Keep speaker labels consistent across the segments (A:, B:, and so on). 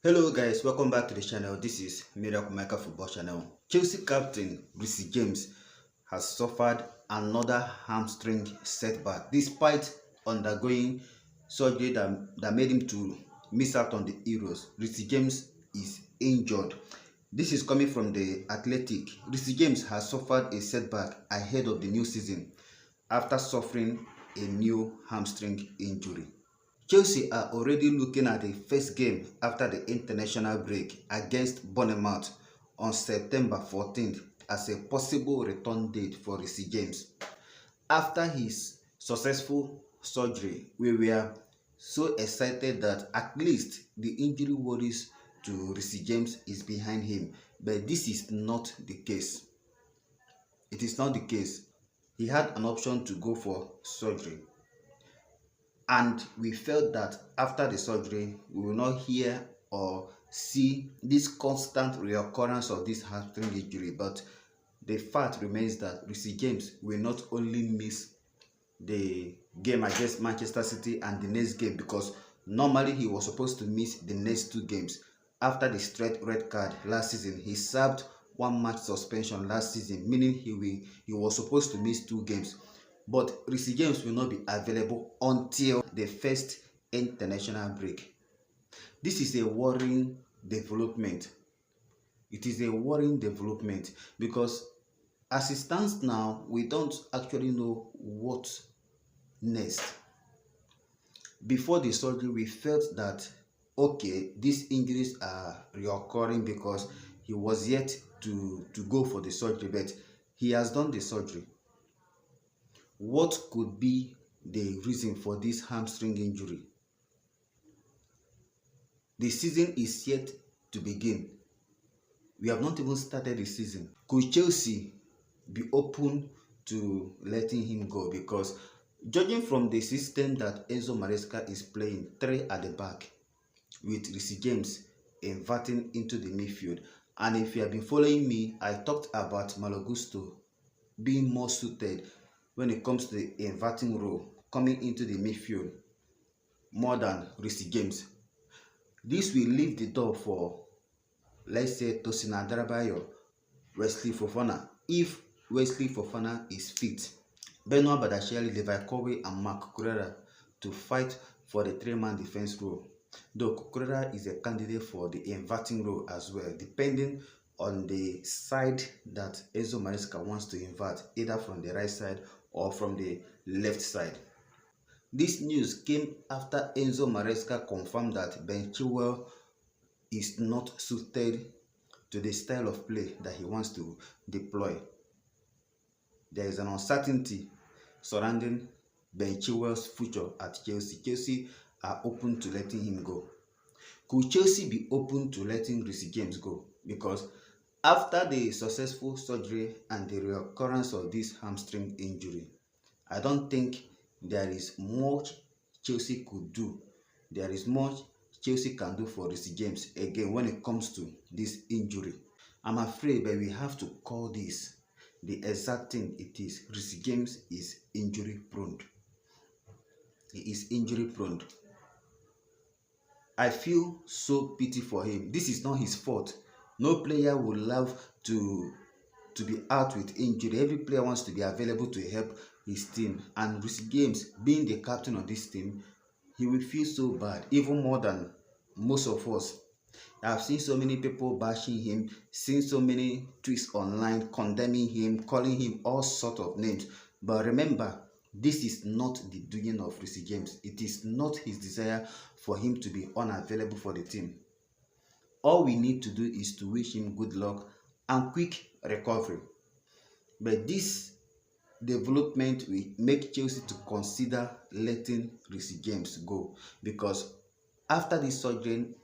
A: Hello guys, welcome back to the channel. This is Miracle Maker Football Channel. Chelsea captain REECE James has suffered another hamstring setback despite undergoing surgery that made him to miss out on the Euros. REECE James is injured. This is coming from the Athletic. REECE James has suffered a setback ahead of the new season after suffering a new hamstring injury. Chelsea are already looking at the first game after the international break against Bournemouth on September 14th as a possible return date for REECE James. After his successful surgery, we were so excited that at least the injury worries to REECE James is behind him, but this is not the case. It is not the case. He had an option to go for surgery. And we felt that after the surgery, we will not hear or see this constant reoccurrence of this hamstring injury. But the fact remains that REECE James will not only miss the game against Manchester City and the next game, because normally he was supposed to miss the next two games. After the straight red card last season, he served 1 match suspension last season, meaning he was supposed to miss 2 games. But REECE James will not be available until the first international break. This is a worrying development. It is a worrying development because as it stands now, we don't actually know what next. Before the surgery, we felt that, okay, these injuries are reoccurring because he was yet to go for the surgery, but he has done the surgery. What could be the reason for this hamstring injury? The season is yet to begin. We have not even started the season. Could Chelsea be open to letting him go? Because judging from the system that ENZO Maresca is playing, 3 at the back, with REECE James inverting into the midfield. And if you have been following me, I talked about Malo Gusto being more suited when it comes to the inverting role, coming into the midfield more than REECE James. This will leave the door for, let's say, Tosin Adarabioyo, Wesley Fofana, if Wesley Fofana is fit, Benoit Badiashile, Levi Colwill and Marc Cucurella to fight for the 3-man defense role. Though Cucurella is a candidate for the inverting role as well, depending on the side that ENZO Maresca wants to invert, either from the right side or from the left side. This news came after ENZO Maresca confirmed that Ben Chilwell is not suited to the style of play that he wants to deploy. There is an uncertainty surrounding Ben Chilwell's future at Chelsea. Chelsea are open to letting him go. Could Chelsea be open to letting REECE James go? Because after the successful surgery and the reoccurrence of this hamstring injury, I don't think there is much Chelsea could do. There is much Chelsea can do for REECE James again when it comes to this injury. I'm afraid that we have to call this the exact thing it is. REECE James is injury prone. He is injury prone. I feel so pity for him. This is not his fault. No player would love to be out with injury. Every player wants to be available to help his team. And REECE James, being the captain of this team, he will feel so bad, even more than most of us. I've seen so many people bashing him, seen so many tweets online condemning him, calling him all sorts of names. But remember, this is not the doing of REECE James. It is not his desire for him to be unavailable for the team. All we need to do is to wish him good luck and quick recovery. But this development will make Chelsea to consider letting REECE James go, because after this surgery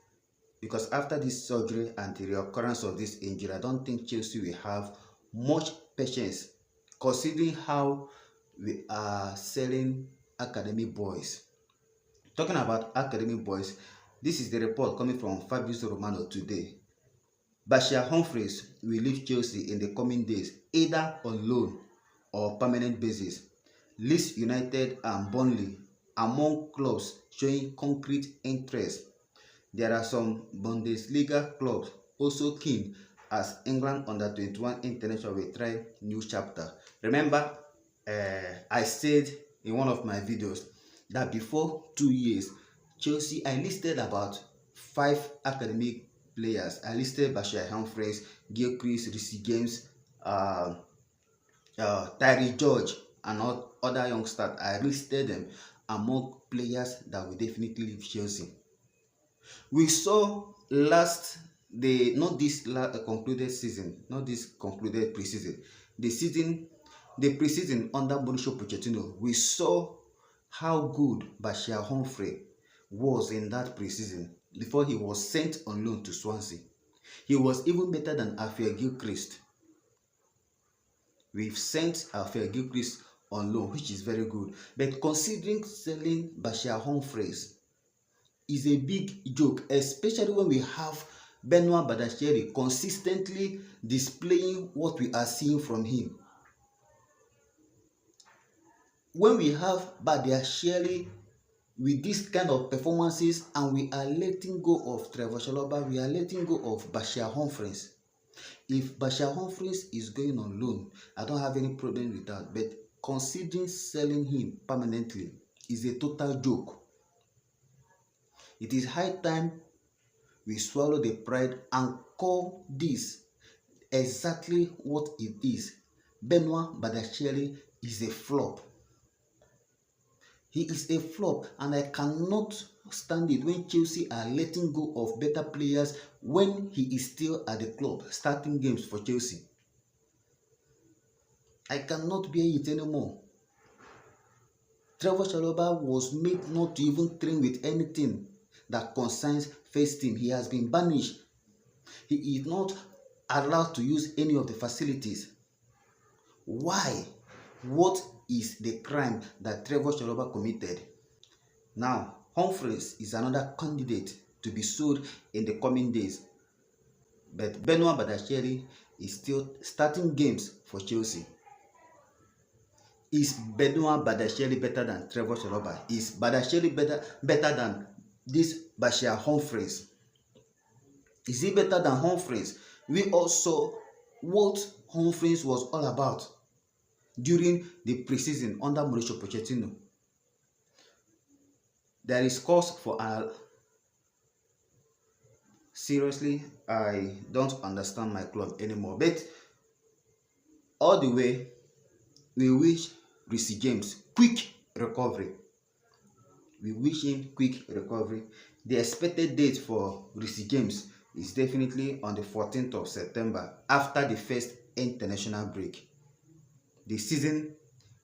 A: and the reoccurrence of this injury, I don't think Chelsea will have much patience, considering how we are selling academy boys. Talking about academy boys, this is the report coming from Fabrizio Romano today. Bashir Humphreys will leave Chelsea in the coming days, either on loan or permanent basis. Leeds United and Burnley among clubs showing concrete interest. There are some Bundesliga clubs also keen as England under-21 international will try new chapter. Remember, I said in one of my videos that before 2 years, Chelsea, I listed about 5 academic players. I listed Bashir Humphreys, Gilchrist, REECE James, Tyree George, and other youngsters. I listed them among players that will definitely leave Chelsea. We saw not this concluded season, not this concluded preseason, the preseason under Mauricio Pochettino. We saw how good Bashir Humphrey was in that preseason before he was sent on loan to Swansea. He was even better than Alfie Gilchrist. We've sent Alfie Gilchrist on loan, which is very good. But considering selling Bashir Humphreys is a big joke, especially when we have Benoit Badiashile consistently displaying what we are seeing from him. When we have Badiashile with this kind of performances and we are letting go of Trevor Chalobah, we are letting go of Bashir Humphreys. If Bashir Humphreys is going on loan, I don't have any problem with that. But considering selling him permanently is a total joke. It is high time we swallow the pride and call this exactly what it is. Benoit Badiashile is a flop. He is a flop, and I cannot stand it when Chelsea are letting go of better players when he is still at the club, starting games for Chelsea. I cannot bear it anymore. Trevor Chalobah was made not to even train with anything that concerns first team. He has been banished. He is not allowed to use any of the facilities. Why? What is the crime that Trevor Chalobah committed? Now, Humphreys is another candidate to be sold in the coming days. But Benoit Badiashile is still starting games for Chelsea. Is Benoit Badiashile better than Trevor Chalobah? Is Badiashile better than this Bashir Humphreys? Is he better than Humphreys? We all saw what Humphreys was all about during the preseason under Mauricio Pochettino. There is cause for seriously, I don't understand my club anymore. But all the way, we wish REECE James quick recovery. We wish him quick recovery. The expected date for REECE James is definitely on the 14th of September after the first international break. The season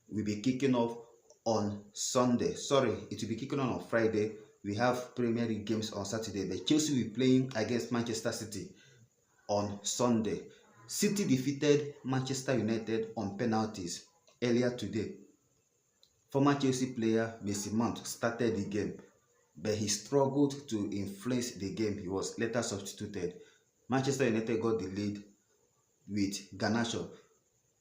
A: will be kicking off on Sunday. Sorry, it will be kicking on Friday. We have Premier League games on Saturday. But Chelsea will be playing against Manchester City on Sunday. City defeated Manchester United on penalties earlier today. Former Chelsea player Mason Mount started the game, but he struggled to influence the game. He was later substituted. Manchester United got the lead with Garnacho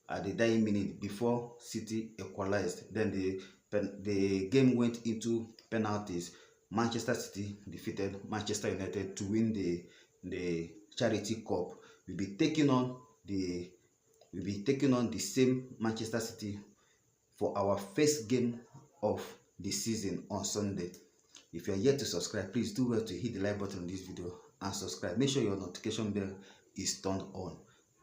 A: at the dying minute before City equalized. Then the game went into penalties. Manchester City defeated Manchester United to win the Charity Cup. We'll be taking on the same Manchester City for our first game of the season on Sunday. If you are yet to subscribe, please do well to hit the like button on this video and subscribe. Make sure your notification bell is turned on.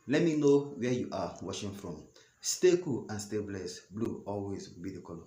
A: Let me know where you are watching from. Stay cool and stay blessed. Blue always be the color.